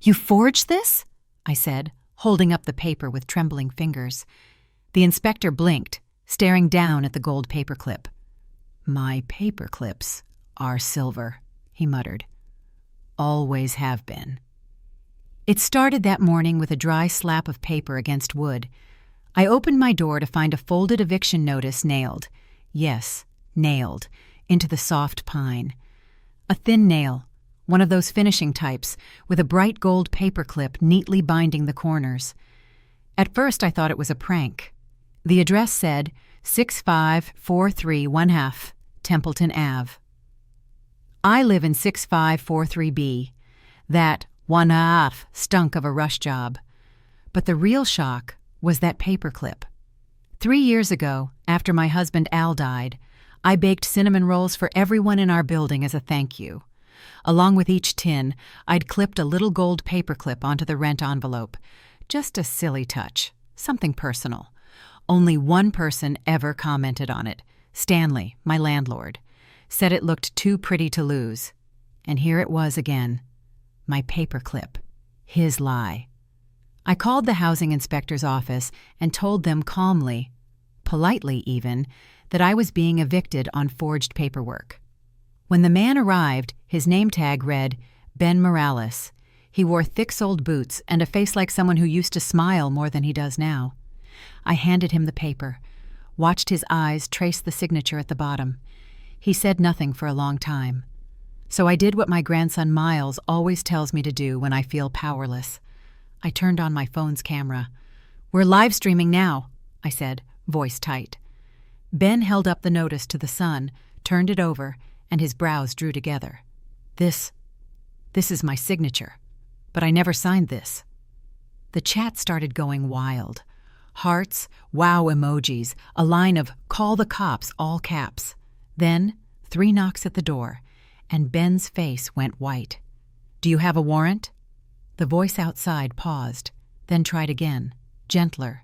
"You forged this?" I said, holding up the paper with trembling fingers. The inspector blinked, staring down at the gold paperclip. "My paperclips are silver," he muttered. "Always have been." It started that morning with a dry slap of paper against wood. I opened my door to find a folded eviction notice nailed. Yes, nailed, into the soft pine. A thin nail, one of those finishing types, with a bright gold paperclip neatly binding the corners. At first I thought it was a prank. The address said 6543 1/2 Templeton Ave. I live in 6543B. That 1/2 stunk of a rush job. But the real shock was that paperclip. 3 years ago, after my husband Al died, I baked cinnamon rolls for everyone in our building as a thank you. Along with each tin, I'd clipped a little gold paperclip onto the rent envelope. Just a silly touch, something personal. Only one person ever commented on it. Stanley, my landlord, said it looked too pretty to lose. And here it was again. My paperclip. His lie. I called the housing inspector's office and told them calmly, politely even, that I was being evicted on forged paperwork. When the man arrived, his name tag read, Ben Morales. He wore thick-soled boots and a face like someone who used to smile more than he does now. I handed him the paper, watched his eyes trace the signature at the bottom. He said nothing for a long time. So I did what my grandson Miles always tells me to do when I feel powerless. I turned on my phone's camera. "We're live streaming now," I said, voice tight. Ben held up the notice to the sun, turned it over, and his brows drew together. This is my signature. But I never signed this." The chat started going wild. Hearts, wow emojis, a line of "call the cops," all caps. Then 3 knocks at the door, and Ben's face went white. "Do you have a warrant?" The voice outside paused, then tried again, gentler.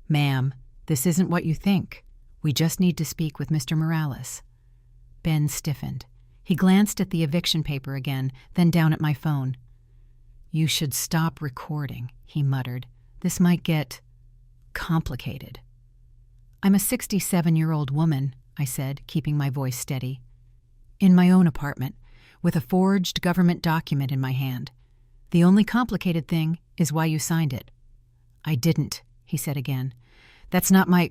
"Ma'am, this isn't what you think. We just need to speak with Mr. Morales." Ben stiffened. He glanced at the eviction paper again, then down at my phone. "You should stop recording," he muttered. "This might get complicated." "I'm a 67-year-old woman," I said, keeping my voice steady. "In my own apartment, with a forged government document in my hand. The only complicated thing is why you signed it." "I didn't," he said again. "That's not my...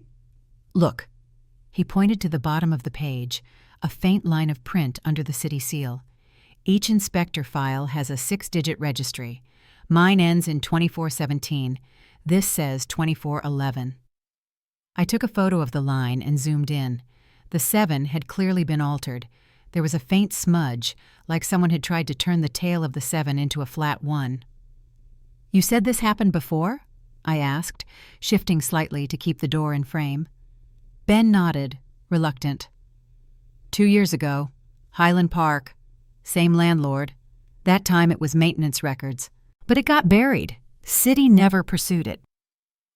Look." He pointed to the bottom of the page, a faint line of print under the city seal. "Each inspector file has a 6-digit registry. Mine ends in 2417. This says 2411. I took a photo of the line and zoomed in. The 7 had clearly been altered. There was a faint smudge, like someone had tried to turn the tail of the 7 into a flat 1. "You said this happened before?" I asked, shifting slightly to keep the door in frame. Ben nodded, reluctant. 2 years ago, Highland Park. Same landlord. That time it was maintenance records. But it got buried. City never pursued it."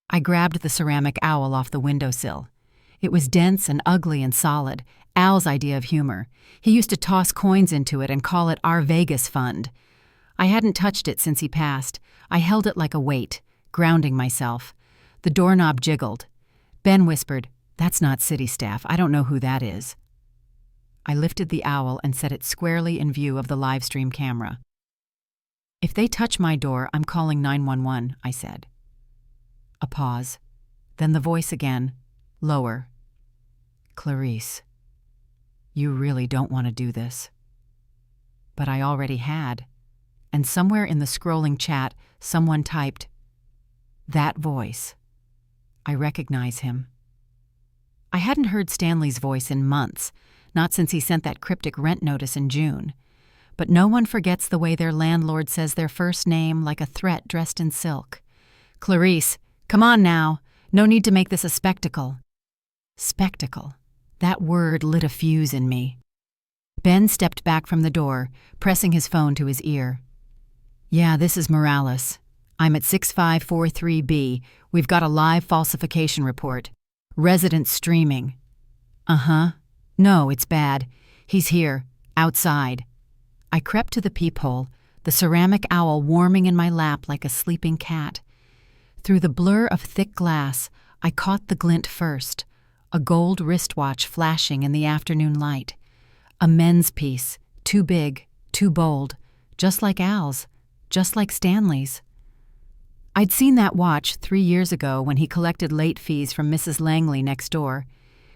I grabbed the ceramic owl off the windowsill. It was dense and ugly and solid, Al's idea of humor. He used to toss coins into it and call it our Vegas fund. I hadn't touched it since he passed. I held it like a weight, grounding myself. The doorknob jiggled. Ben whispered, "That's not city staff. I don't know who that is." I lifted the owl and set it squarely in view of the live stream camera. "If they touch my door, I'm calling 911, I said. A pause. Then the voice again, lower. "Clarice, you really don't want to do this." But I already had. And somewhere in the scrolling chat, someone typed, "That voice. I recognize him." I hadn't heard Stanley's voice in months, not since he sent that cryptic rent notice in June. But no one forgets the way their landlord says their first name like a threat dressed in silk. "Clarice, come on now. No need to make this a spectacle." Spectacle. That word lit a fuse in me. Ben stepped back from the door, pressing his phone to his ear. "Yeah, this is Morales. I'm at 6543B. We've got a live falsification report. Residents streaming." "Uh-huh. No, it's bad. He's here. Outside." I crept to the peephole, the ceramic owl warming in my lap like a sleeping cat. Through the blur of thick glass, I caught the glint first, a gold wristwatch flashing in the afternoon light. A men's piece, too big, too bold, just like Al's, just like Stanley's. I'd seen that watch 3 years ago when he collected late fees from Mrs. Langley next door.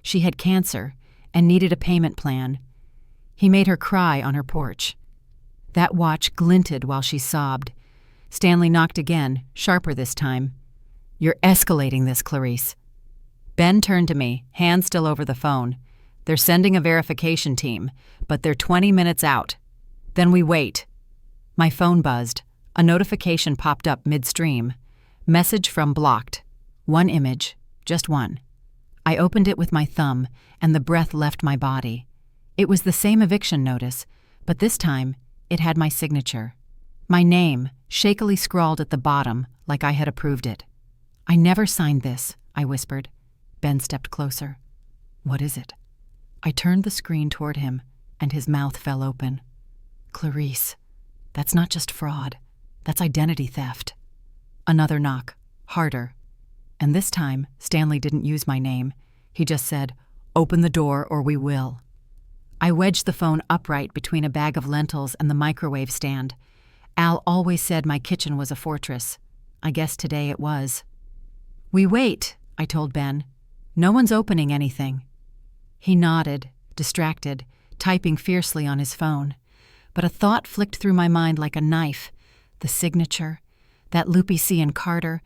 She had cancer and needed a payment plan. He made her cry on her porch. That watch glinted while she sobbed. Stanley knocked again, sharper this time. "You're escalating this, Clarice." Ben turned to me, hand still over the phone. "They're sending a verification team, but they're 20 minutes out. Then we wait." My phone buzzed. A notification popped up midstream. Message from blocked. One image, just one. I opened it with my thumb, and the breath left my body. It was the same eviction notice, but this time it had my signature. My name, shakily scrawled at the bottom, like I had approved it. "I never signed this," I whispered. Ben stepped closer. "What is it?" I turned the screen toward him, and his mouth fell open. "Clarice, that's not just fraud. That's identity theft." Another knock, harder. And this time, Stanley didn't use my name. He just said, "Open the door or we will." I wedged the phone upright between a bag of lentils and the microwave stand. Al always said my kitchen was a fortress. I guess today it was. "We wait," I told Ben. "No one's opening anything." He nodded, distracted, typing fiercely on his phone. But a thought flicked through my mind like a knife. The signature, that Loopy C and Carter.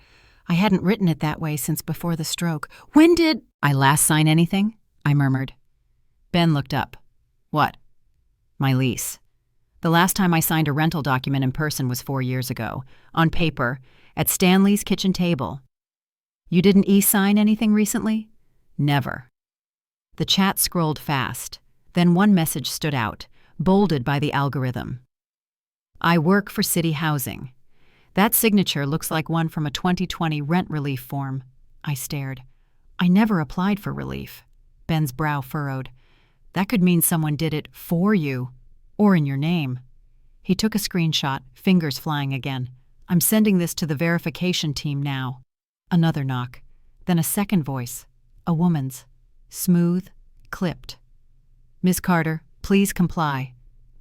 I hadn't written it that way since before the stroke. "When did I last sign anything?" I murmured. Ben looked up. "What?" "My lease. The last time I signed a rental document in person was 4 years ago, on paper, at Stanley's kitchen table." "You didn't e-sign anything recently?" "Never." The chat scrolled fast. Then one message stood out, bolded by the algorithm. "I work for city housing. That signature looks like one from a 2020 rent relief form." I stared. "I never applied for relief." Ben's brow furrowed. "That could mean someone did it for you, or in your name." He took a screenshot, fingers flying again. "I'm sending this to the verification team now." Another knock. Then a second voice, a woman's, smooth, clipped. "Miss Carter, please comply.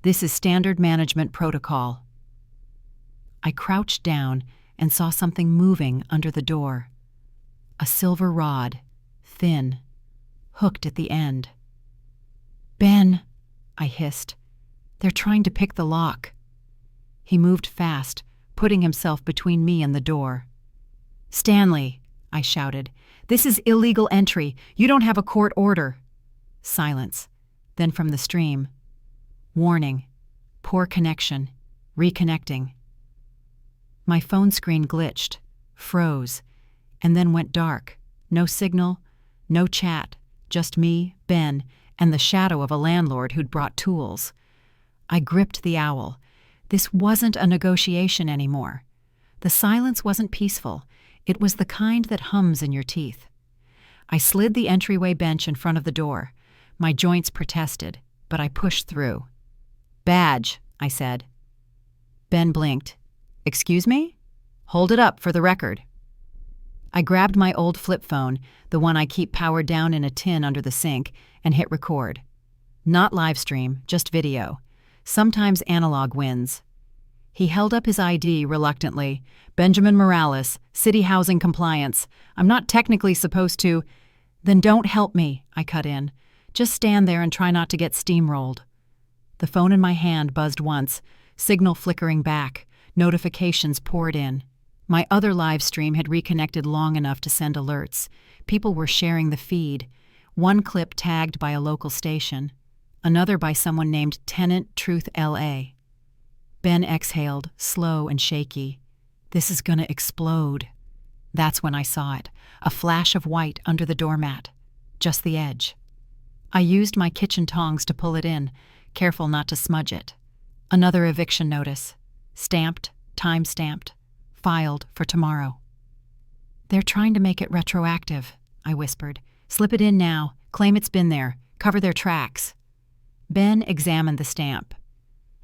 This is standard management protocol." I crouched down and saw something moving under the door. A silver rod, thin, hooked at the end. "Ben," I hissed. "They're trying to pick the lock." He moved fast, putting himself between me and the door. "Stanley," I shouted, "this is illegal entry. You don't have a court order." Silence. Then from the stream, "Warning. Poor connection. Reconnecting." My phone screen glitched, froze, and then went dark. No signal, no chat, just me, Ben, and the shadow of a landlord who'd brought tools. I gripped the owl. This wasn't a negotiation anymore. The silence wasn't peaceful. It was the kind that hums in your teeth. I slid the entryway bench in front of the door. My joints protested, but I pushed through. "Badge," I said. Ben blinked. "Excuse me?" "Hold it up for the record." I grabbed my old flip phone, the one I keep powered down in a tin under the sink, and hit record. Not live stream, just video. Sometimes analog wins. He held up his ID reluctantly. "Benjamin Morales, City Housing Compliance. I'm not technically supposed to—" "Then don't help me," I cut in. "Just stand there and try not to get steamrolled." The phone in my hand buzzed once, signal flickering back. Notifications poured in. My other live stream had reconnected long enough to send alerts. People were sharing the feed. One clip tagged by a local station. Another by someone named Tenant Truth L.A. Ben exhaled, slow and shaky. "This is gonna explode." That's when I saw it, a flash of white under the doormat. Just the edge. I used my kitchen tongs to pull it in, careful not to smudge it. Another eviction notice. Stamped, time-stamped, filed for tomorrow. "They're trying to make it retroactive," I whispered. "Slip it in now, claim it's been there, cover their tracks." Ben examined the stamp.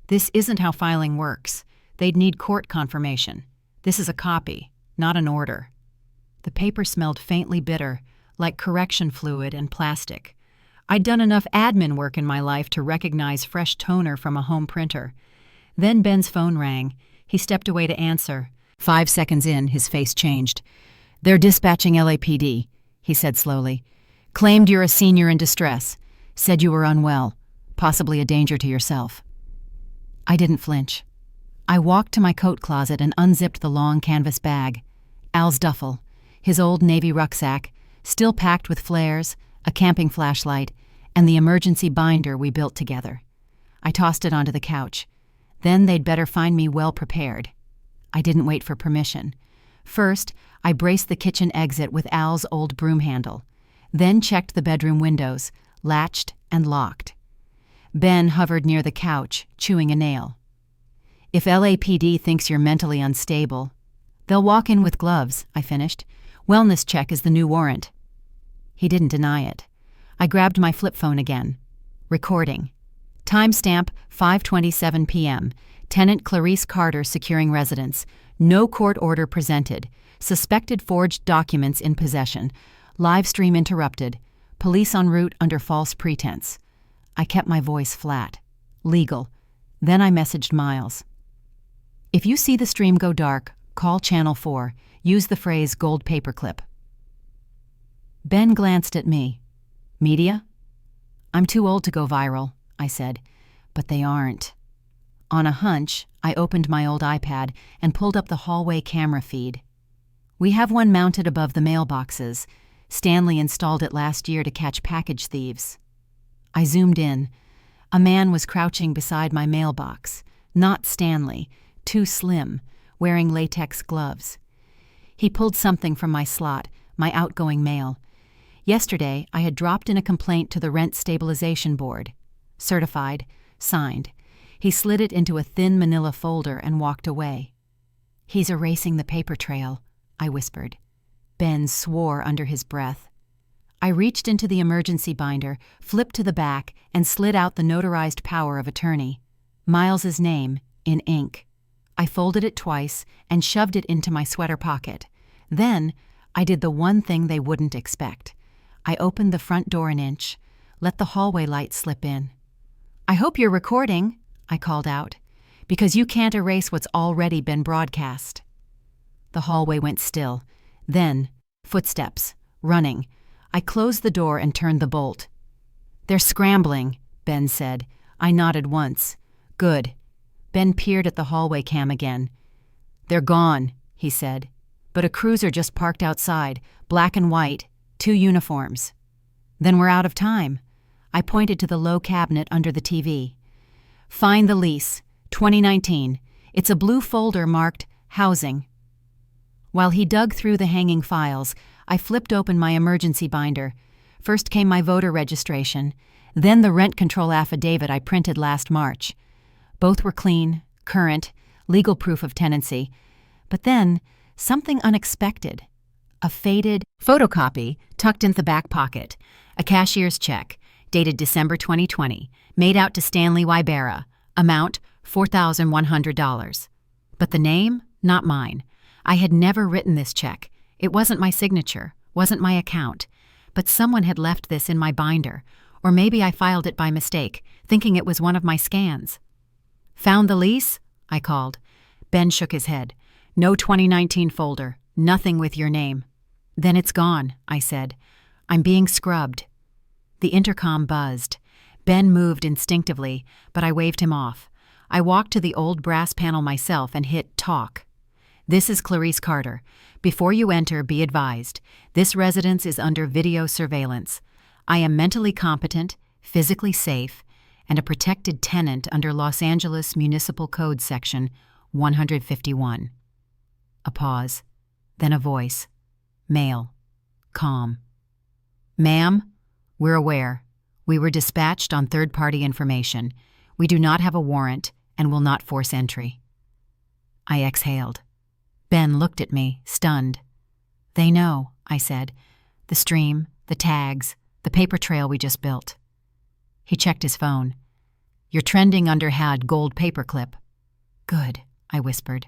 "This isn't how filing works. They'd need court confirmation. This is a copy, not an order. The paper smelled faintly bitter, like correction fluid and plastic. I'd done enough admin work in my life to recognize fresh toner from a home printer. Then Ben's phone rang. He stepped away to answer. 5 seconds in, his face changed. "They're dispatching LAPD," he said slowly. "Claimed you're a senior in distress. Said you were unwell, possibly a danger to yourself." I didn't flinch. I walked to my coat closet and unzipped the long canvas bag. Al's duffel, his old Navy rucksack, still packed with flares, a camping flashlight, and the emergency binder we built together. I tossed it onto the couch. Then they'd better find me well prepared. I didn't wait for permission. First, I braced the kitchen exit with Al's old broom handle, then checked the bedroom windows, latched and locked. Ben hovered near the couch, chewing a nail. "If LAPD thinks you're mentally unstable, they'll walk in with gloves," I finished. "Wellness check is the new warrant." He didn't deny it. I grabbed my flip phone again. Recording. Timestamp 5:27 p.m. Tenant Clarice Carter securing residence. No court order presented. Suspected forged documents in possession. Live stream interrupted. Police en route under false pretense. I kept my voice flat. Legal. Then I messaged Miles. "If you see the stream go dark, call Channel 4. Use the phrase gold paperclip." Ben glanced at me. "Media?" "I'm too old to go viral," I said. "But they aren't." On a hunch, I opened my old iPad and pulled up the hallway camera feed. We have one mounted above the mailboxes. Stanley installed it last year to catch package thieves. I zoomed in. A man was crouching beside my mailbox. Not Stanley, too slim, wearing latex gloves. He pulled something from my slot, my outgoing mail. Yesterday, I had dropped in a complaint to the Rent Stabilization Board. Certified, signed. He slid it into a thin manila folder and walked away. "He's erasing the paper trail," I whispered. Ben swore under his breath. I reached into the emergency binder, flipped to the back, and slid out the notarized power of attorney. Miles's name, in ink. I folded it twice and shoved it into my sweater pocket. Then, I did the one thing they wouldn't expect. I opened the front door an inch, let the hallway light slip in. "I hope you're recording," I called out, "because you can't erase what's already been broadcast." The hallway went still. Then, footsteps, running. I closed the door and turned the bolt. "They're scrambling," Ben said. I nodded once. "Good." Ben peered at the hallway cam again. "They're gone," he said. "But a cruiser just parked outside, black and white, 2 uniforms." "Then we're out of time." I pointed to the low cabinet under the TV. "Find the lease, 2019. It's a blue folder marked Housing." While he dug through the hanging files, I flipped open my emergency binder. First came my voter registration, then the rent control affidavit I printed last March. Both were clean, current, legal proof of tenancy. But then, something unexpected. A faded photocopy tucked in the back pocket. A cashier's check, dated December 2020, made out to Stanley Wybera. Amount, $4,100. But the name? Not mine. I had never written this check. It wasn't my signature, wasn't my account. But someone had left this in my binder, or maybe I filed it by mistake, thinking it was one of my scans. "Found the lease?" I called. Ben shook his head. "No 2019 folder, nothing with your name." "Then it's gone," I said. "I'm being scrubbed." The intercom buzzed. Ben moved instinctively, but I waved him off. I walked to the old brass panel myself and hit talk. "This is Clarice Carter. Before you enter, be advised. This residence is under video surveillance. I am mentally competent, physically safe, and a protected tenant under Los Angeles Municipal Code Section 151. A pause, then a voice. Male. Calm. "Ma'am, we're aware. We were dispatched on third-party information. We do not have a warrant and will not force entry." I exhaled. Ben looked at me, stunned. "They know," I said. "The stream, the tags, the paper trail we just built." He checked his phone. "You're trending under gold paperclip." "Good," I whispered.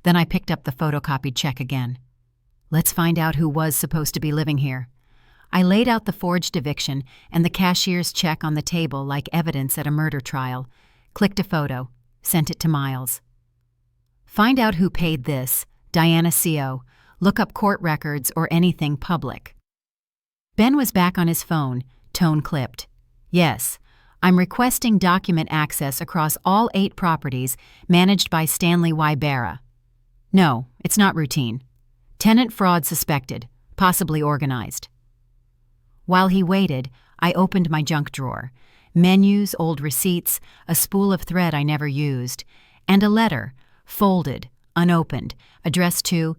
Then I picked up the photocopied check again. Let's find out who was supposed to be living here. I laid out the forged eviction and the cashier's check on the table like evidence at a murder trial, clicked a photo, sent it to Miles. Find out who paid this, Diana C.O. Look up court records or anything public. Ben was back on his phone, tone clipped. Yes, I'm requesting document access across all 8 properties managed by Stanley Y. Barra. No, it's not routine. Tenant fraud suspected, possibly organized. While he waited, I opened my junk drawer. Menus, old receipts, a spool of thread I never used, and a letter, folded, unopened, addressed to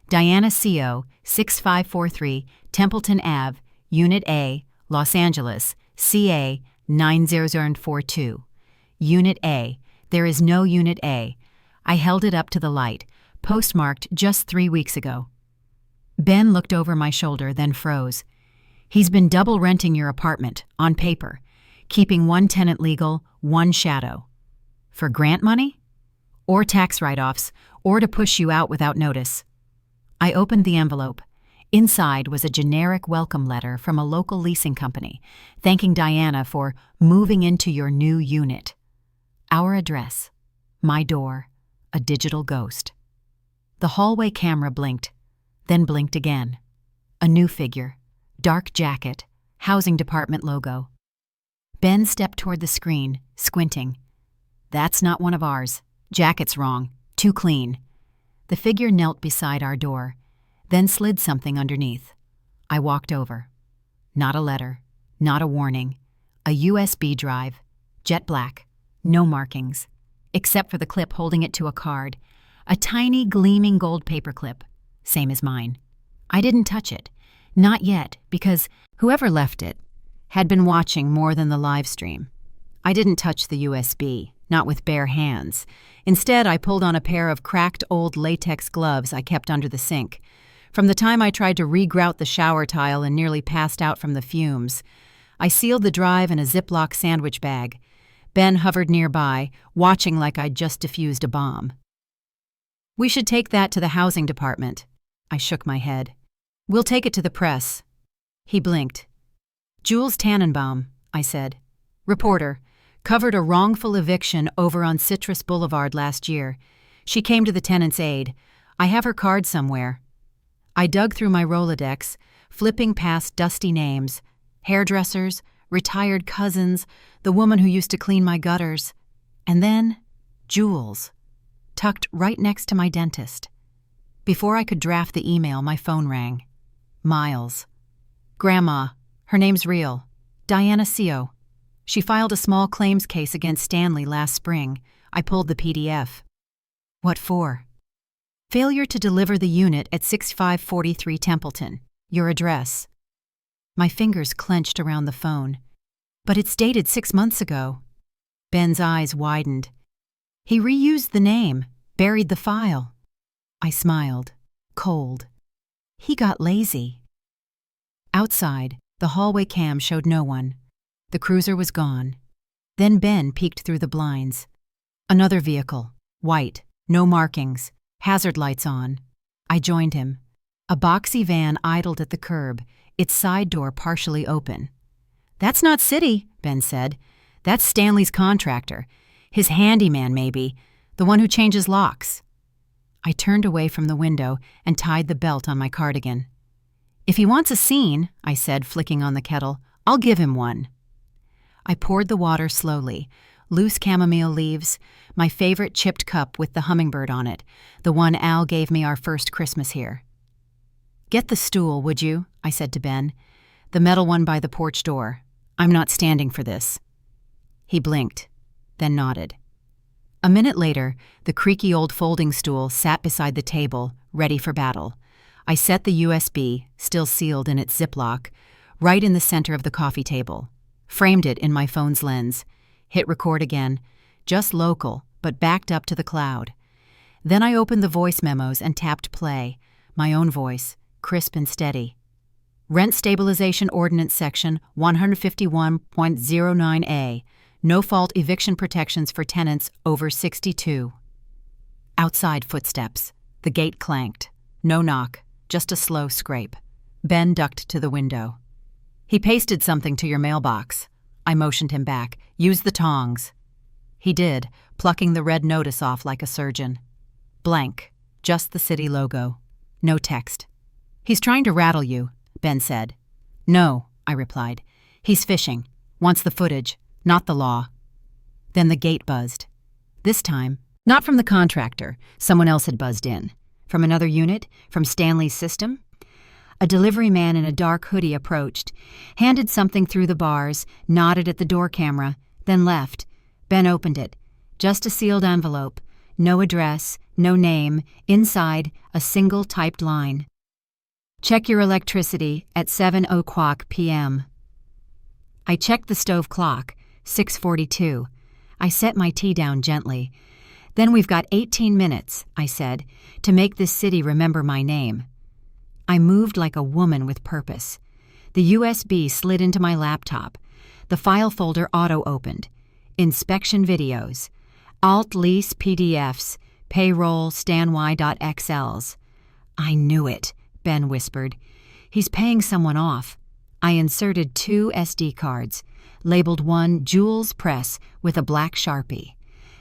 Diana C.O., 6543 Templeton Ave, Unit A, Los Angeles, CA 90042. Unit A. There is no Unit A. I held it up to the light, postmarked just 3 weeks ago. Ben looked over my shoulder, then froze. He's been double renting your apartment, on paper, keeping one tenant legal, one shadow. For grant money? Or tax write-offs, or to push you out without notice. I opened the envelope. Inside was a generic welcome letter from a local leasing company, thanking Diana for moving into your new unit. Our address, my door, a digital ghost. The hallway camera blinked, then blinked again. A new figure, dark jacket, housing department logo. Ben stepped toward the screen, squinting. That's not one of ours. Jacket's wrong. Too clean. The figure knelt beside our door, then slid something underneath. I walked over. Not a letter, not a warning. A USB drive, jet black, no markings, except for the clip holding it to a card. A tiny, gleaming gold paperclip, same as mine. I didn't touch it. Not yet, because whoever left it had been watching more than the live stream. I didn't touch the USB, not with bare hands. Instead, I pulled on a pair of cracked old latex gloves I kept under the sink. From the time I tried to re-grout the shower tile and nearly passed out from the fumes, I sealed the drive in a Ziploc sandwich bag. Ben hovered nearby, watching like I'd just defused a bomb. We should take that to the housing department. I shook my head. We'll take it to the press. He blinked. Jules Tannenbaum, I said. Reporter. Covered a wrongful eviction over on Citrus Boulevard last year. She came to the tenant's aid. I have her card somewhere. I dug through my Rolodex, flipping past dusty names. Hairdressers, retired cousins, the woman who used to clean my gutters. And then, Jules, tucked right next to my dentist. Before I could draft the email, my phone rang. Miles. Grandma. Her name's real. Diana C.O. She filed a small claims case against Stanley last spring. I pulled the PDF. What for? Failure to deliver the unit at 6543 Templeton. Your address. My fingers clenched around the phone. But it's dated 6 months ago. Ben's eyes widened. He reused the name, buried the file. I smiled, cold. He got lazy. Outside, the hallway cam showed no one. The cruiser was gone. Then Ben peeked through the blinds. Another vehicle, white, no markings, hazard lights on. I joined him. A boxy van idled at the curb, its side door partially open. That's not City, Ben said. That's Stanley's contractor. His handyman, maybe, the one who changes locks. I turned away from the window and tied the belt on my cardigan. If he wants a scene, I said, flicking on the kettle, I'll give him one. I poured the water slowly, loose chamomile leaves, my favorite chipped cup with the hummingbird on it, the one Al gave me our first Christmas here. Get the stool, would you? I said to Ben. The metal one by the porch door. I'm not standing for this. He blinked, then nodded. A minute later, the creaky old folding stool sat beside the table, ready for battle. I set the USB, still sealed in its Ziploc, right in the center of the coffee table. Framed it in my phone's lens. Hit record again. Just local, but backed up to the cloud. Then I opened the voice memos and tapped play. My own voice, crisp and steady. Rent Stabilization Ordinance Section 151.09a. No-fault eviction protections for tenants over 62. Outside footsteps. The gate clanked. No knock, just a slow scrape. Ben ducked to the window. "He pasted something to your mailbox." I motioned him back. "Use the tongs." He did, plucking the red notice off like a surgeon. Blank, just the city logo. No text. "He's trying to rattle you," Ben said. "No," I replied. "He's fishing. Wants the footage, not the law." Then the gate buzzed. This time, not from the contractor. Someone else had buzzed in. From another unit? From Stanley's system? A delivery man in a dark hoodie approached, handed something through the bars, nodded at the door camera, then left. Ben opened it. Just a sealed envelope. No address, no name. Inside, a single typed line. "Check your electricity at 7:00 p.m. I checked the stove clock, 6:42. I set my tea down gently. "Then we've got 18 minutes, I said, "to make this city remember my name." I moved like a woman with purpose. The USB slid into my laptop. The file folder auto-opened. Inspection videos. Alt-lease PDFs. Payroll stanY.xls. "I knew it," Ben whispered. "He's paying someone off." I inserted 2 SD cards, labeled one Jules Press with a black Sharpie.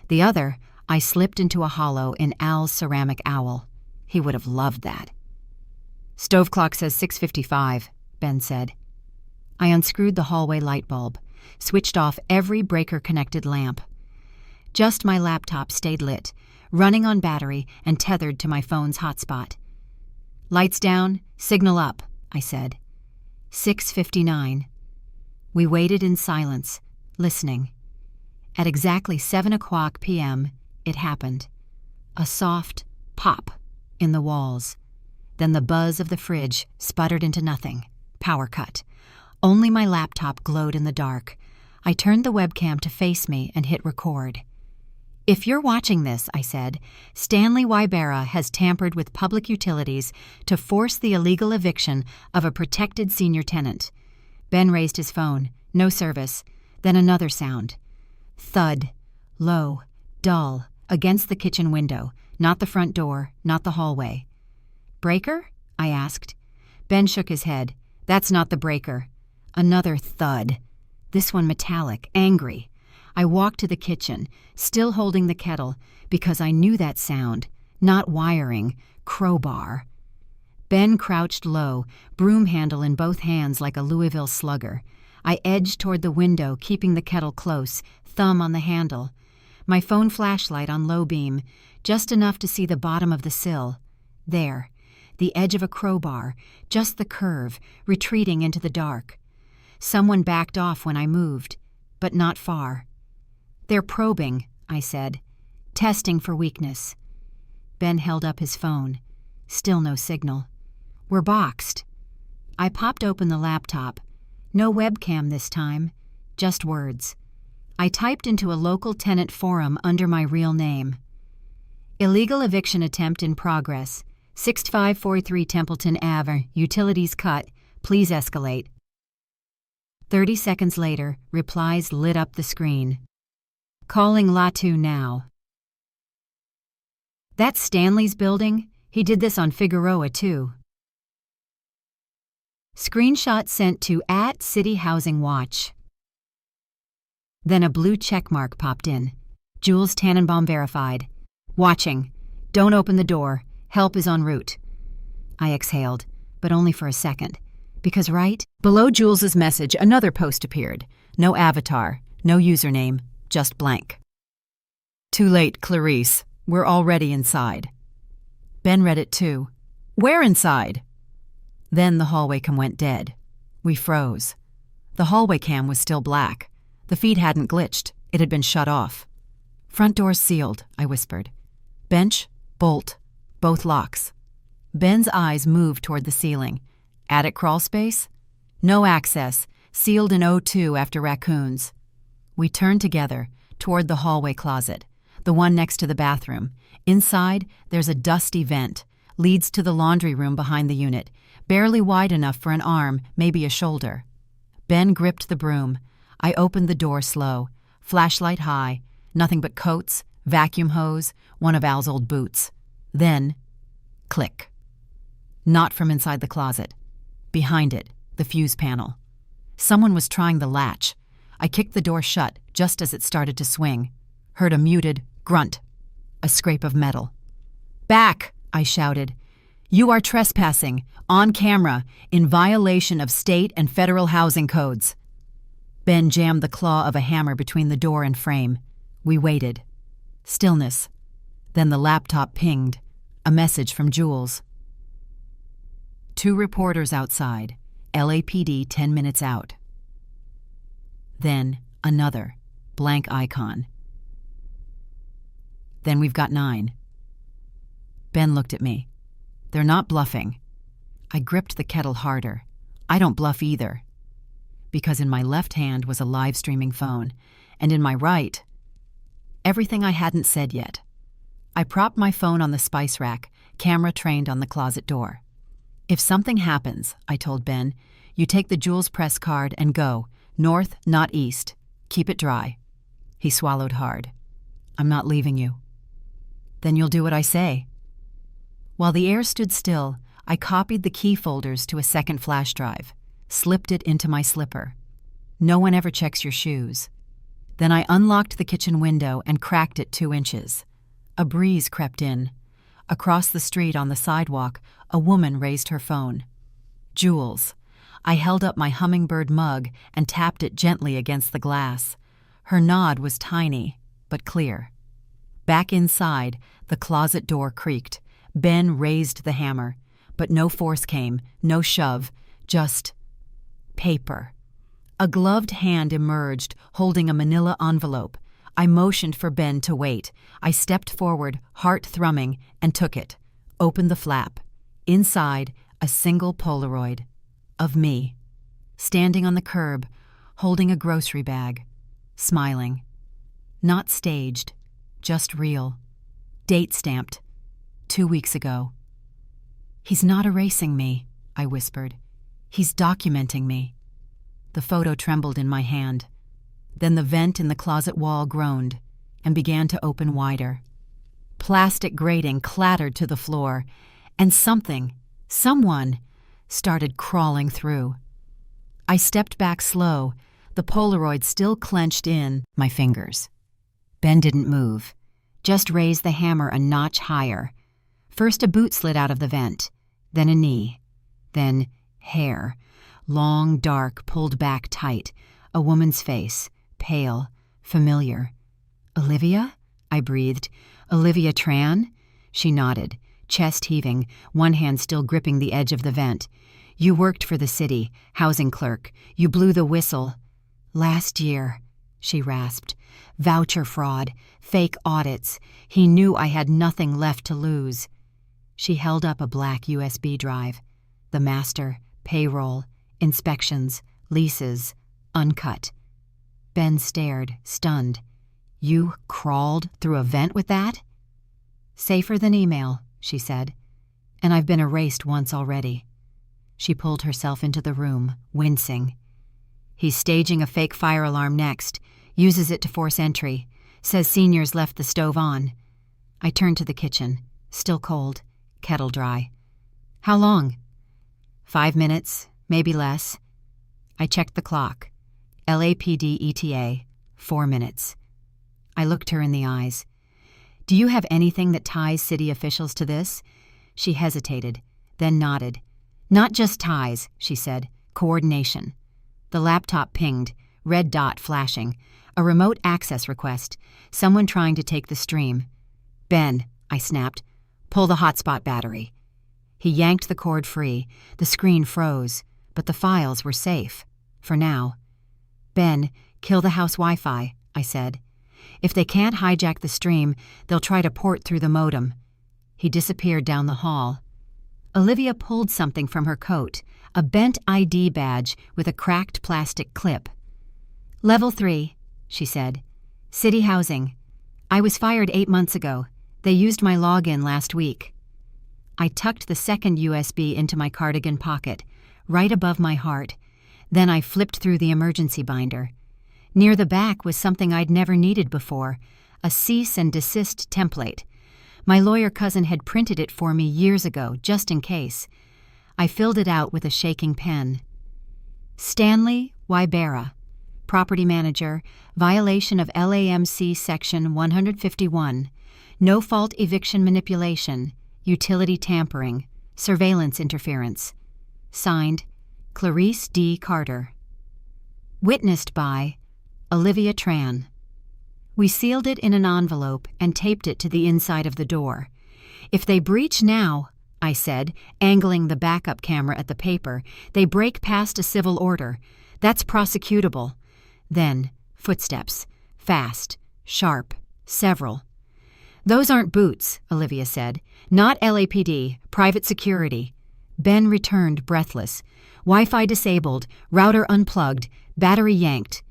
The other I slipped into a hollow in Al's ceramic owl. He would have loved that. "Stove clock says 6:55, Ben said. I unscrewed the hallway light bulb, switched off every breaker-connected lamp. Just my laptop stayed lit, running on battery and tethered to my phone's hotspot. "Lights down, signal up," I said. 6:59. We waited in silence, listening. At exactly 7:00 p.m., it happened. A soft pop in the walls. Then the buzz of the fridge sputtered into nothing. Power cut. Only my laptop glowed in the dark. I turned the webcam to face me and hit record. "If you're watching this," I said, "Stanley Wybera has tampered with public utilities to force the illegal eviction of a protected senior tenant." Ben raised his phone. No service. Then another sound. Thud. Low. Dull. Against the kitchen window. Not the front door. Not the hallway. "Breaker?" I asked. Ben shook his head. "That's not the breaker." Another thud. This one metallic, angry. I walked to the kitchen, still holding the kettle, because I knew that sound. Not wiring. Crowbar. Ben crouched low, broom handle in both hands like a Louisville slugger. I edged toward the window, keeping the kettle close, thumb on the handle. My phone flashlight on low beam, just enough to see the bottom of the sill. There. The edge of a crowbar, just the curve, retreating into the dark. Someone backed off when I moved, but not far. "They're probing," I said, "testing for weakness." Ben held up his phone. Still no signal. "We're boxed." I popped open the laptop. No webcam this time, just words. I typed into a local tenant forum under my real name. "Illegal eviction attempt in progress. 6543 Templeton Ave, utilities cut. Please escalate." 30 seconds later, replies lit up the screen. "Calling Latu now." "That's Stanley's building? He did this on Figueroa, too." Screenshot sent to @CityHousingWatch. Then a blue checkmark popped in. "Jules Tannenbaum verified. Watching. Don't open the door. Help is en route." I exhaled, but only for a second. Because right below Jules's message, another post appeared. No avatar, no username, just blank. "Too late, Clarice. We're already inside." Ben read it too. "Where inside?" Then the hallway cam went dead. We froze. The hallway cam was still black. The feed hadn't glitched. It had been shut off. "Front door's sealed," I whispered. "Bench, bolt, both locks." Ben's eyes moved toward the ceiling. "Attic crawl space?" "No access. Sealed in O2 after raccoons." We turned together, toward the hallway closet, the one next to the bathroom. Inside, there's a dusty vent. Leads to the laundry room behind the unit, barely wide enough for an arm, maybe a shoulder. Ben gripped the broom. I opened the door slow. Flashlight high. Nothing but coats, vacuum hose, one of Al's old boots. Then, click. Not from inside the closet. Behind it, the fuse panel. Someone was trying the latch. I kicked the door shut just as it started to swing. Heard a muted grunt. A scrape of metal. "Back!" I shouted. "You are trespassing, on camera, in violation of state and federal housing codes." Ben jammed the claw of a hammer between the door and frame. We waited. Stillness. Then the laptop pinged. A message from Jules. "2 reporters outside. LAPD 10 minutes out." Then another, blank icon. "Then we've got 9. Ben looked at me. "They're not bluffing." I gripped the kettle harder. I don't bluff either. Because in my left hand was a live streaming phone, and in my right, everything I hadn't said yet. I propped my phone on the spice rack, camera trained on the closet door. "If something happens," I told Ben, "you take the Jules press card and go. North, not east. Keep it dry." He swallowed hard. "I'm not leaving you." "Then you'll do what I say." While the air stood still, I copied the key folders to a second flash drive, slipped it into my slipper. No one ever checks your shoes. Then I unlocked the kitchen window and cracked it 2 inches. A breeze crept in. Across the street on the sidewalk, a woman raised her phone. Jules. I held up my hummingbird mug and tapped it gently against the glass. Her nod was tiny, but clear. Back inside, the closet door creaked. Ben raised the hammer, but no force came, no shove, just paper. A gloved hand emerged, holding a manila envelope. I motioned for Ben to wait. I stepped forward, heart thrumming, and took it. Opened the flap. Inside, a single Polaroid. Of me. Standing on the curb, holding a grocery bag. Smiling. Not staged, just real. Date stamped. 2 weeks ago. "He's not erasing me," I whispered. "He's documenting me." The photo trembled in my hand. Then the vent in the closet wall groaned and began to open wider. Plastic grating clattered to the floor, and someone, started crawling through. I stepped back slow, the Polaroid still clenched in my fingers. Ben didn't move, just raised the hammer a notch higher. First a boot slid out of the vent, then a knee, then hair, long, dark, pulled back tight, a woman's face, pale, familiar. "Olivia?" I breathed. "Olivia Tran?" She nodded, chest heaving, one hand still gripping the edge of the vent. "You worked for the city, housing clerk. You blew the whistle." "Last year," she rasped. "Voucher fraud, fake audits. He knew I had nothing left to lose." She held up a black USB drive. The master, payroll, inspections, leases, uncut. Ben stared, stunned. "You crawled through a vent with that?" "Safer than email," she said. "And I've been erased once already." She pulled herself into the room, wincing. "He's staging a fake fire alarm next. Uses it to force entry. Says seniors left the stove on." I turned to the kitchen. Still cold. Kettle dry. "How long?" 5 minutes, maybe less. I checked the clock. LAPD ETA, 4 minutes. I looked her in the eyes. "Do you have anything that ties city officials to this?" She hesitated, then nodded. "Not just ties," she said. "Coordination." The laptop pinged, red dot flashing. A remote access request. Someone trying to take the stream. "Ben," I snapped. "Pull the hotspot battery." He yanked the cord free. The screen froze, but the files were safe. For now. "Ben, kill the house Wi-Fi," I said. "If they can't hijack the stream, they'll try to port through the modem." He disappeared down the hall. Olivia pulled something from her coat, a bent ID badge with a cracked plastic clip. "Level 3, she said. "City housing. I was fired 8 months ago. They used my login last week." I tucked the second USB into my cardigan pocket, right above my heart. Then I flipped through the emergency binder. Near the back was something I'd never needed before, a cease and desist template. My lawyer cousin had printed it for me years ago, just in case. I filled it out with a shaking pen. Stanley Wybera, property manager, violation of LAMC Section 151, no-fault eviction manipulation, utility tampering, surveillance interference. Signed, Clarice D. Carter. Witnessed by Olivia Tran. We sealed it in an envelope and taped it to the inside of the door. If they breach now, I said, angling the backup camera at the paper, they break past a civil order. That's prosecutable. Then, footsteps. Fast. Sharp. Several. Those aren't boots, Olivia said. Not LAPD. Private security. Ben returned, breathless. Wi-Fi disabled. Router unplugged. Battery yanked.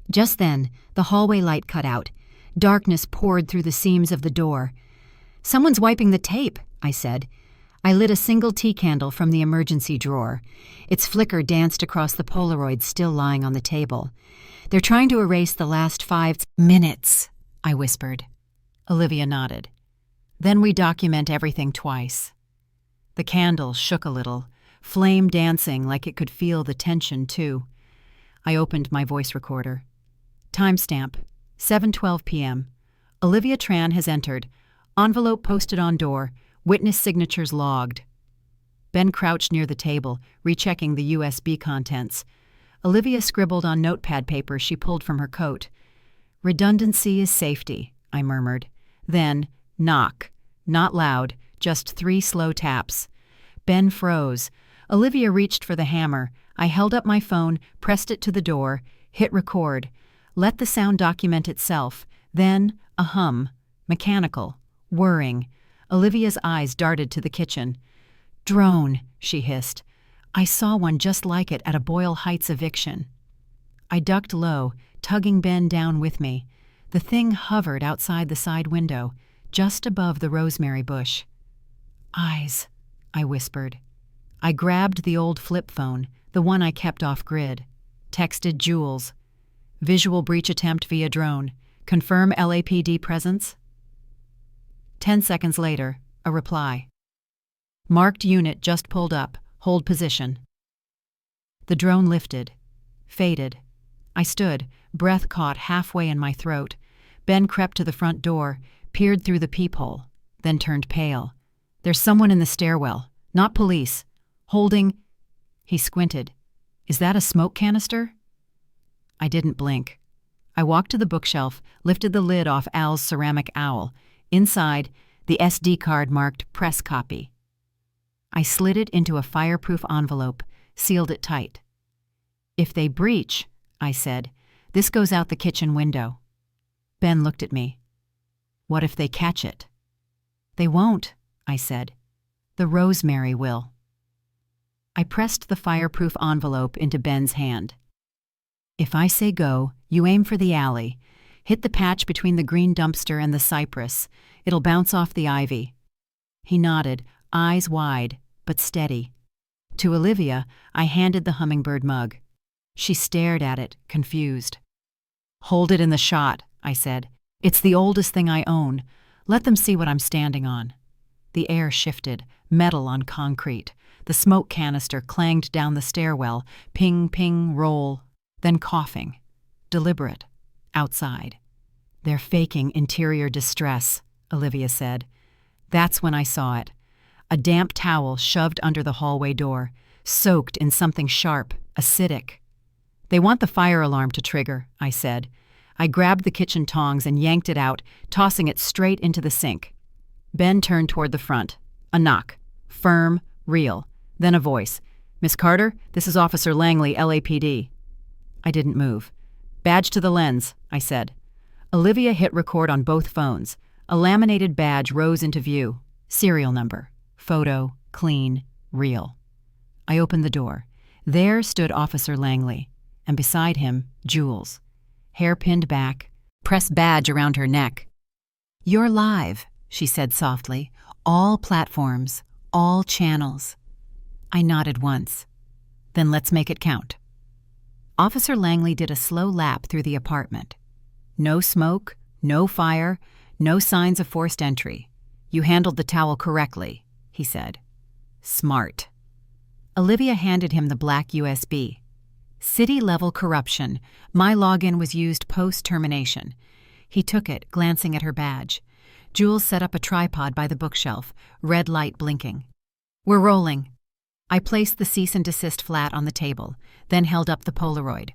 Just then, the hallway light cut out. Darkness poured through the seams of the door. Someone's wiping the tape, I said. I lit a single tea candle from the emergency drawer. Its flicker danced across the Polaroid still lying on the table. They're trying to erase the last 5 minutes, I whispered. Olivia nodded. Then we document everything twice. The candle shook a little, flame dancing like it could feel the tension, too. I opened my voice recorder. Timestamp, 7:12 p.m. Olivia Tran has entered. Envelope posted on door. Witness signatures logged. Ben crouched near the table, rechecking the USB contents. Olivia scribbled on notepad paper she pulled from her coat. Redundancy is safety, I murmured. Then, knock. Not loud, just 3 slow taps. Ben froze. Olivia reached for the hammer. I held up my phone, pressed it to the door, hit record. Let the sound document itself. Then, a hum. Mechanical. Whirring. Olivia's eyes darted to the kitchen. Drone, she hissed. I saw one just like it at a Boyle Heights eviction. I ducked low, tugging Ben down with me. The thing hovered outside the side window, just above the rosemary bush. Eyes, I whispered. I grabbed the old flip phone, the one I kept off-grid. Texted Jules. Visual breach attempt via drone. Confirm LAPD presence? 10 seconds later, a reply. Marked unit just pulled up. Hold position. The drone lifted. Faded. I stood, breath caught halfway in my throat. Ben crept to the front door, peered through the peephole, then turned pale. There's someone in the stairwell. Not police. Holding... He squinted. Is that a smoke canister? I didn't blink. I walked to the bookshelf, lifted the lid off Al's ceramic owl. Inside, the SD card marked press copy. I slid it into a fireproof envelope, sealed it tight. If they breach, I said, this goes out the kitchen window. Ben looked at me. What if they catch it? They won't, I said. The rosemary will. I pressed the fireproof envelope into Ben's hand. If I say go, you aim for the alley. Hit the patch between the green dumpster and the cypress. It'll bounce off the ivy. He nodded, eyes wide, but steady. To Olivia, I handed the hummingbird mug. She stared at it, confused. Hold it in the shot, I said. It's the oldest thing I own. Let them see what I'm standing on. The air shifted, metal on concrete. The smoke canister clanged down the stairwell, ping, ping, roll, then coughing. Deliberate. Outside. They're faking interior distress, Olivia said. That's when I saw it. A damp towel shoved under the hallway door, soaked in something sharp, acidic. They want the fire alarm to trigger, I said. I grabbed the kitchen tongs and yanked it out, tossing it straight into the sink. Ben turned toward the front. A knock. Firm, real. Then a voice. Miss Carter, this is Officer Langley, LAPD. I didn't move. Badge to the lens, I said. Olivia hit record on both phones. A laminated badge rose into view. Serial number. Photo. Clean. Real. I opened the door. There stood Officer Langley, and beside him, Jules. Hair pinned back, press badge around her neck. You're live, she said softly. All platforms, all channels. I nodded once. Then let's make it count. Officer Langley did a slow lap through the apartment. No smoke, No fire, no signs of forced entry. You handled the towel correctly, he said. Smart. Olivia handed him the black USB. City-level corruption. My login was used post-termination. He took it, glancing at her badge. Jules set up a tripod by the bookshelf, red light blinking. We're rolling. I placed the cease and desist flat on the table, then held up the Polaroid.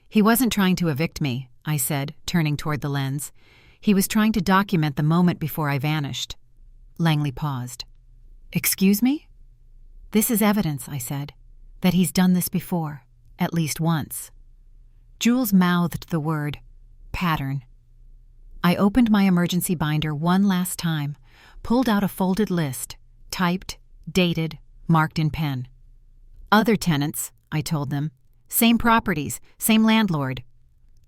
He wasn't trying to evict me, I said, turning toward the lens. He was trying to document the moment before I vanished. Langley paused. Excuse me? This is evidence, I said, that he's done this before, at least once. Jules mouthed the word, pattern. I opened my emergency binder one last time, pulled out a folded list, typed, dated, marked in pen. Other tenants, I told them. Same properties, same landlord.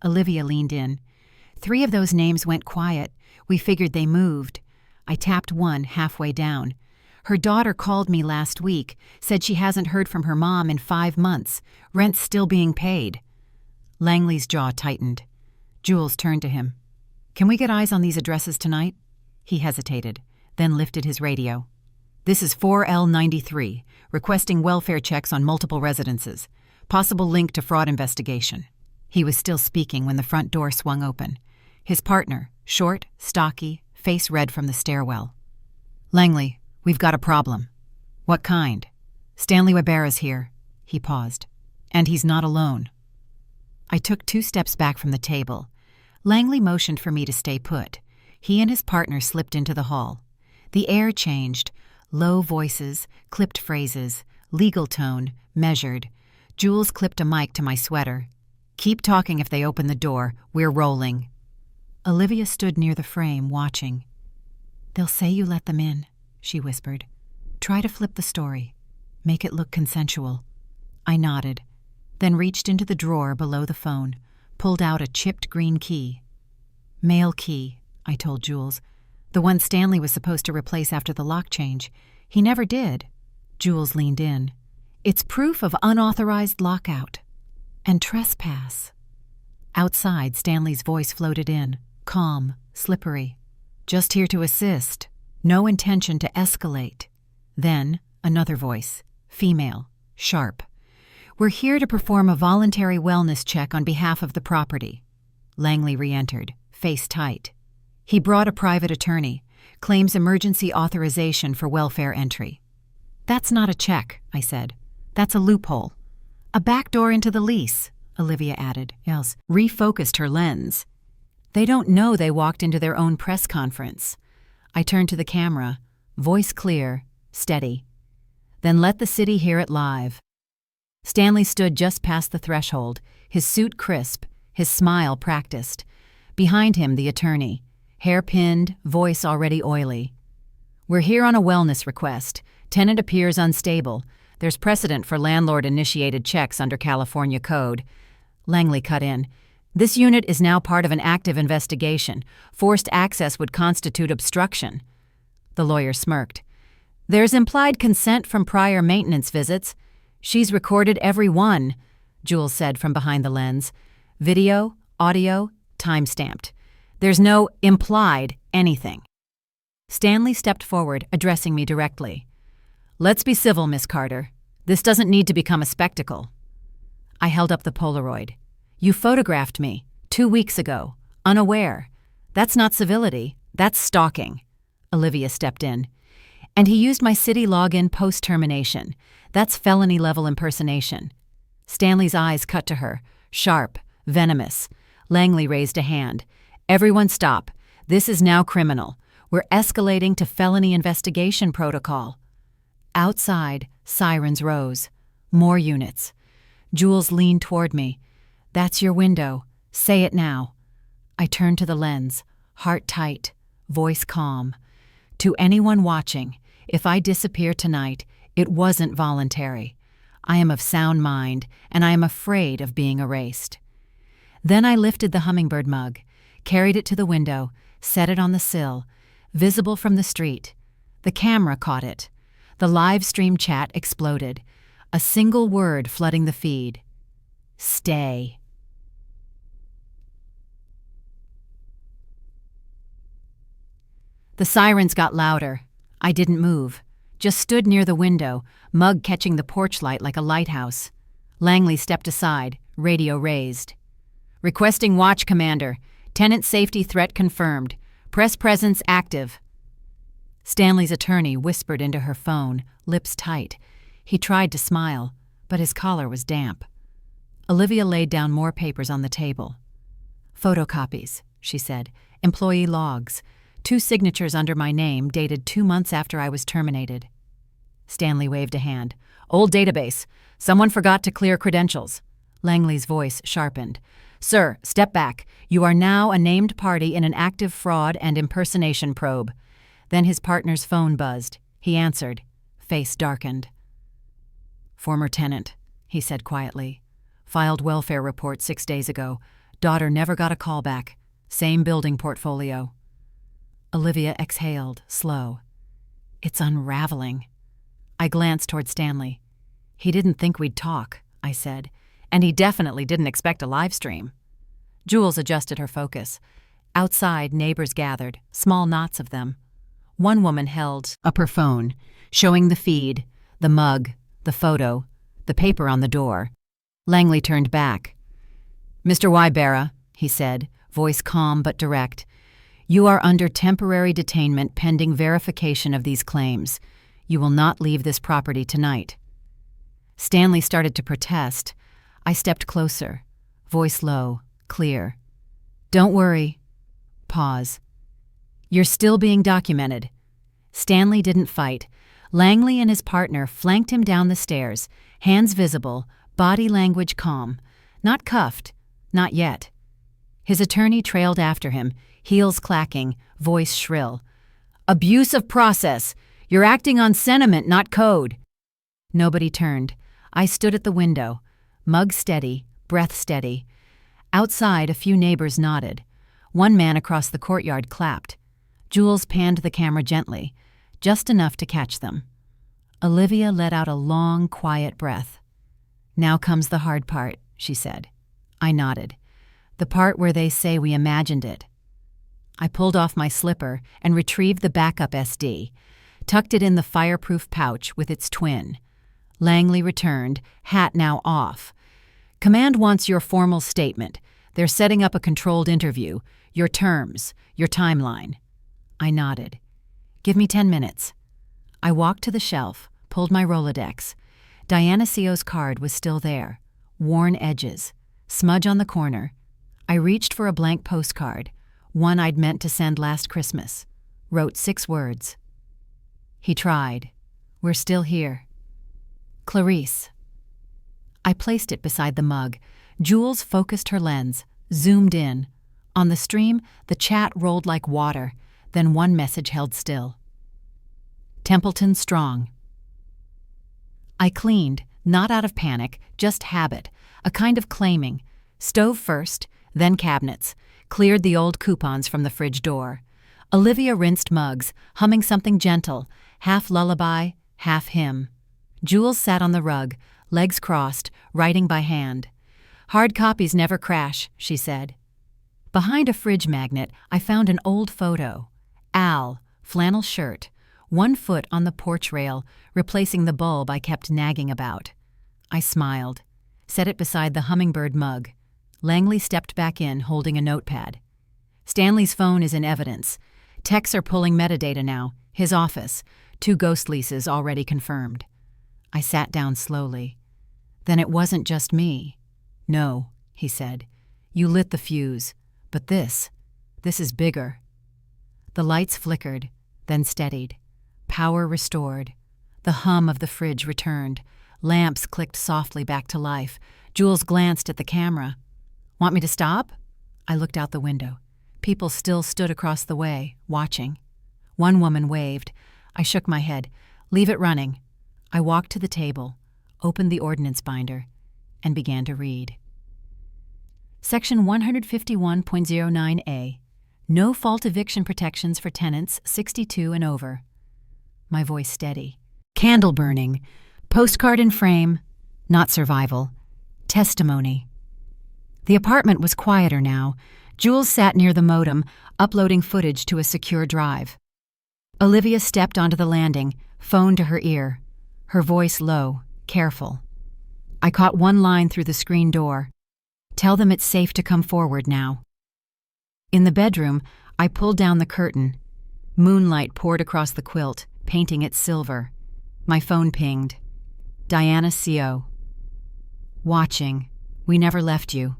Olivia leaned in. 3 of those names went quiet. We figured they moved. I tapped one halfway down. Her daughter called me last week, said she hasn't heard from her mom in 5 months. Rent's still being paid. Langley's jaw tightened. Jules turned to him. Can we get eyes on these addresses tonight? He hesitated, then lifted his radio. This is 4L93, requesting welfare checks on multiple residences. Possible link to fraud investigation. He was still speaking when the front door swung open. His partner, short, stocky, face red from the stairwell. Langley, we've got a problem. What kind? Stanley Webera's here. He paused. And he's not alone. I took 2 steps back from the table. Langley motioned for me to stay put. He and his partner slipped into the hall. The air changed. Low voices, clipped phrases, legal tone, measured. Jules clipped a mic to my sweater. Keep talking if they open the door. We're rolling. Olivia stood near the frame, watching. They'll say you let them in, she whispered. Try to flip the story. Make it look consensual. I nodded, then reached into the drawer below the phone, pulled out a chipped green key. Mail key, I told Jules. The one Stanley was supposed to replace after the lock change. He never did. Jules leaned in. It's proof of unauthorized lockout. And trespass. Outside, Stanley's voice floated in, calm, slippery. Just here to assist. No intention to escalate. Then, another voice, female, sharp. We're here to perform a voluntary wellness check on behalf of the property. Langley re-entered, face tight. He brought a private attorney, claims emergency authorization for welfare entry. That's not a check, I said. That's a loophole. A backdoor into the lease, Olivia added, else refocused her lens. They don't know they walked into their own press conference. I turned to the camera, voice clear, steady. Then let the city hear it live. Stanley stood just past the threshold, his suit crisp, his smile practiced. Behind him, the attorney, hair pinned, voice already oily. We're here on a wellness request. Tenant appears unstable. There's precedent for landlord-initiated checks under California code. Langley cut in. This unit is now part of an active investigation. Forced access would constitute obstruction. The lawyer smirked. There's implied consent from prior maintenance visits. She's recorded every one, Jules said from behind the lens. Video, audio, time-stamped. There's no implied anything. Stanley stepped forward, addressing me directly. Let's be civil, Miss Carter. This doesn't need to become a spectacle. I held up the Polaroid. You photographed me 2 weeks ago, unaware. That's not civility. That's stalking. Olivia stepped in. And he used my city login post-termination. That's felony-level impersonation. Stanley's eyes cut to her, sharp, venomous. Langley raised a hand. Everyone stop. This is now criminal. We're escalating to felony investigation protocol. Outside, sirens rose. More units. Jules leaned toward me. That's your window. Say it now. I turned to the lens, heart tight, voice calm. To anyone watching, if I disappear tonight, it wasn't voluntary. I am of sound mind, and I am afraid of being erased. Then I lifted the hummingbird mug, carried it to the window, set it on the sill, visible from the street. The camera caught it. The live-stream chat exploded. A single word flooding the feed. Stay. The sirens got louder. I didn't move, just stood near the window, mug catching the porch light like a lighthouse. Langley stepped aside, radio raised. "Requesting watch, Commander. Tenant safety threat confirmed. Press presence active." Stanley's attorney whispered into her phone, lips tight. He tried to smile, but his collar was damp. Olivia laid down more papers on the table. "Photocopies," she said. "Employee logs. 2 signatures under my name, dated 2 months after I was terminated." Stanley waved a hand. "Old database. Someone forgot to clear credentials." Langley's voice sharpened. "Sir, step back. You are now a named party in an active fraud and impersonation probe." Then his partner's phone buzzed. He answered. Face darkened. "Former tenant," he said quietly. "Filed welfare report 6 days ago. Daughter never got a call back. Same building portfolio." Olivia exhaled, slow. "It's unraveling." I glanced toward Stanley. "He didn't think we'd talk," I said, "and he definitely didn't expect a live stream." Jules adjusted her focus. Outside, neighbors gathered, small knots of them. One woman held up her phone, showing the feed, the mug, the photo, the paper on the door. Langley turned back. "Mr. Wybera," he said, voice calm but direct, "you are under temporary detainment pending verification of these claims. You will not leave this property tonight." Stanley started to protest. I stepped closer, voice low, clear. "Don't worry." Pause. "You're still being documented." Stanley didn't fight. Langley and his partner flanked him down the stairs, hands visible, body language calm. Not cuffed. Not yet. His attorney trailed after him, heels clacking, voice shrill. "Abuse of process. You're acting on sentiment, not code." Nobody turned. I stood at the window, mug steady, breath steady. Outside, a few neighbors nodded. One man across the courtyard clapped. Jules panned the camera gently, just enough to catch them. Olivia let out a long, quiet breath. "Now comes the hard part," she said. I nodded. "The part where they say we imagined it." I pulled off my slipper and retrieved the backup SD, tucked it in the fireproof pouch with its twin. Langley returned, hat now off. "Command wants your formal statement. They're setting up a controlled interview. Your terms, your timeline." I nodded. "Give me 10 minutes." I walked to the shelf, pulled my Rolodex. Diana Sio's card was still there. Worn edges. Smudge on the corner. I reached for a blank postcard, one I'd meant to send last Christmas. Wrote 6 words. "He tried. We're still here. Clarice." I placed it beside the mug. Jules focused her lens, zoomed in. On the stream, the chat rolled like water, then one message held still. "Templeton strong." I cleaned, not out of panic, just habit, a kind of claiming. Stove first, then cabinets. Cleared the old coupons from the fridge door. Olivia rinsed mugs, humming something gentle, half lullaby, half hymn. Jules sat on the rug, legs crossed, writing by hand. "Hard copies never crash," she said. Behind a fridge magnet, I found an old photo. Al, flannel shirt, 1 foot on the porch rail, replacing the bulb I kept nagging about. I smiled, set it beside the hummingbird mug. Langley stepped back in, holding a notepad. "Stanley's phone is in evidence. Techs are pulling metadata now. His office. 2 ghost leases already confirmed." I sat down slowly. "Then it wasn't just me." "No," he said. "You lit the fuse. But this is bigger." The lights flickered, then steadied. Power restored. The hum of the fridge returned. Lamps clicked softly back to life. Jules glanced at the camera. "Want me to stop?" I looked out the window. People still stood across the way, watching. One woman waved. I shook my head. "Leave it running." I walked to the table, opened the ordinance binder, and began to read. Section 151.09a. No fault eviction protections for tenants 62 and over. My voice steady. Candle burning. Postcard in frame. Not survival. Testimony. The apartment was quieter now. Jules sat near the modem, uploading footage to a secure drive. Olivia stepped onto the landing, phone to her ear, her voice low, careful. I caught one line through the screen door. Tell them it's safe to come forward now. In the bedroom, I pulled down the curtain. Moonlight poured across the quilt, painting it silver. My phone pinged. Diana C.O. Watching. We never left you.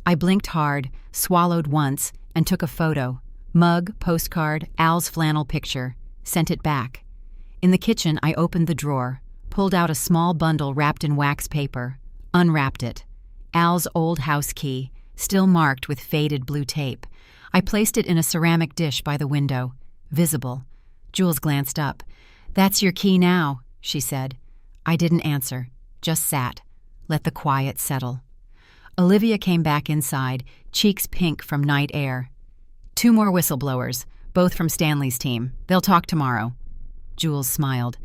I blinked hard, swallowed once, and took a photo. Mug, postcard, Al's flannel picture. Sent it back. In the kitchen, I opened the drawer, pulled out a small bundle wrapped in wax paper, unwrapped it. Al's old house key, still marked with faded blue tape. I placed it in a ceramic dish by the window, visible. Jules glanced up. That's your key now, she said. I didn't answer, just sat, let the quiet settle. Olivia came back inside, cheeks pink from night air. 2 more whistleblowers, both from Stanley's team. They'll talk tomorrow. Jules smiled.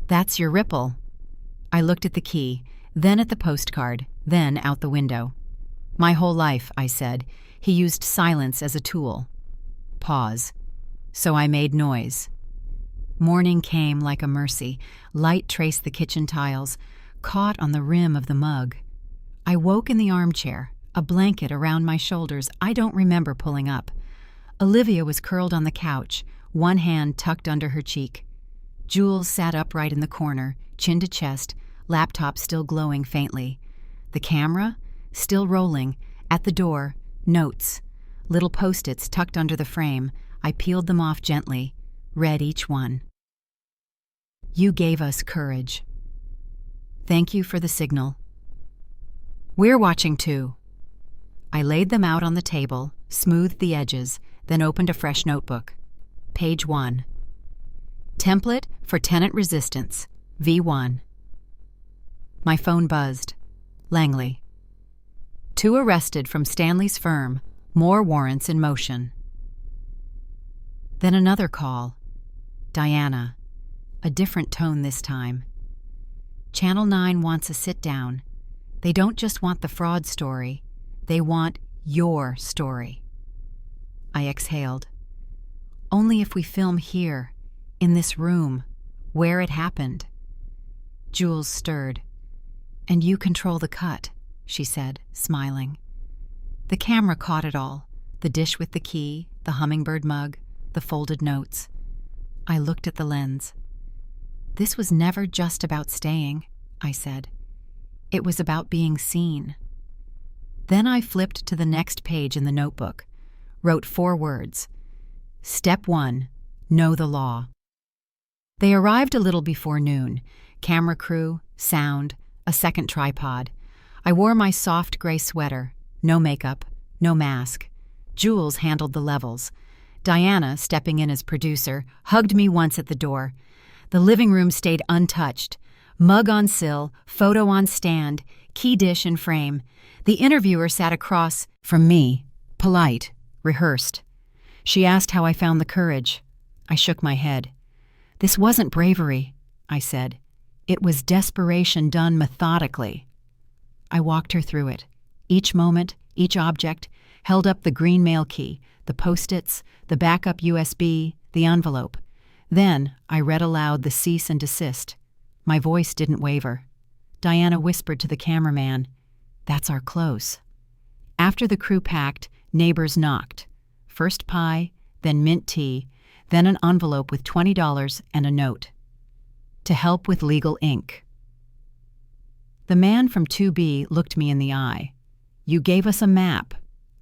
That's your ripple. I looked at the key, then at the postcard, then out the window. My whole life, I said, he used silence as a tool. Pause. So I made noise. Morning came like a mercy. Light traced the kitchen tiles, caught on the rim of the mug. I woke in the armchair, a blanket around my shoulders. I don't remember pulling up. Olivia was curled on the couch, one hand tucked under her cheek. Jules sat upright in the corner, chin to chest, laptop still glowing faintly. The camera, still rolling. At the door, notes. Little post-its tucked under the frame. I peeled them off gently, read each one. You gave us courage. Thank you for the signal. We're watching too. I laid them out on the table, smoothed the edges, then opened a fresh notebook. Page 1. Template for tenant resistance, V1. My phone buzzed. Langley. 2 arrested from Stanley's firm, more warrants in motion. Then another call. Diana. A different tone this time. Channel 9 wants a sit-down. They don't just want the fraud story. They want your story. I exhaled. Only if we film here, in this room, where it happened. Jules stirred. And you control the cut, she said, smiling. The camera caught it all, the dish with the key, the hummingbird mug, the folded notes. I looked at the lens. This was never just about staying, I said. It was about being seen. Then I flipped to the next page in the notebook, wrote 4 words. Step 1, know the law. They arrived a little before noon. Camera crew, sound, a second tripod. I wore my soft gray sweater, no makeup, no mask. Jules handled the levels. Diana, stepping in as producer, hugged me once at the door. The living room stayed untouched. Mug on sill, photo on stand, key dish in frame. The interviewer sat across from me, polite, rehearsed. She asked how I found the courage. I shook my head. This wasn't bravery, I said. It was desperation done methodically. I walked her through it. Each moment, each object, held up the green mail key, the post-its, the backup USB, the envelope. Then I read aloud the cease and desist. My voice didn't waver. Diana whispered to the cameraman, "That's our close." After the crew packed, neighbors knocked. First pie, then mint tea, then an envelope with $20 and a note. To help with legal ink. The man from 2B looked me in the eye. You gave us a map.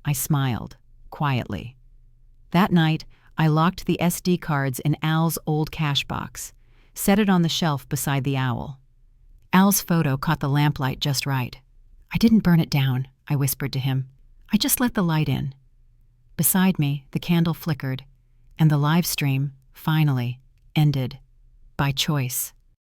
I smiled, quietly. That night, I locked the SD cards in Al's old cash box, set it on the shelf beside the owl. Al's photo caught the lamplight just right. I didn't burn it down, I whispered to him. I just let the light in. Beside me, the candle flickered, and the live stream, finally, ended. By choice.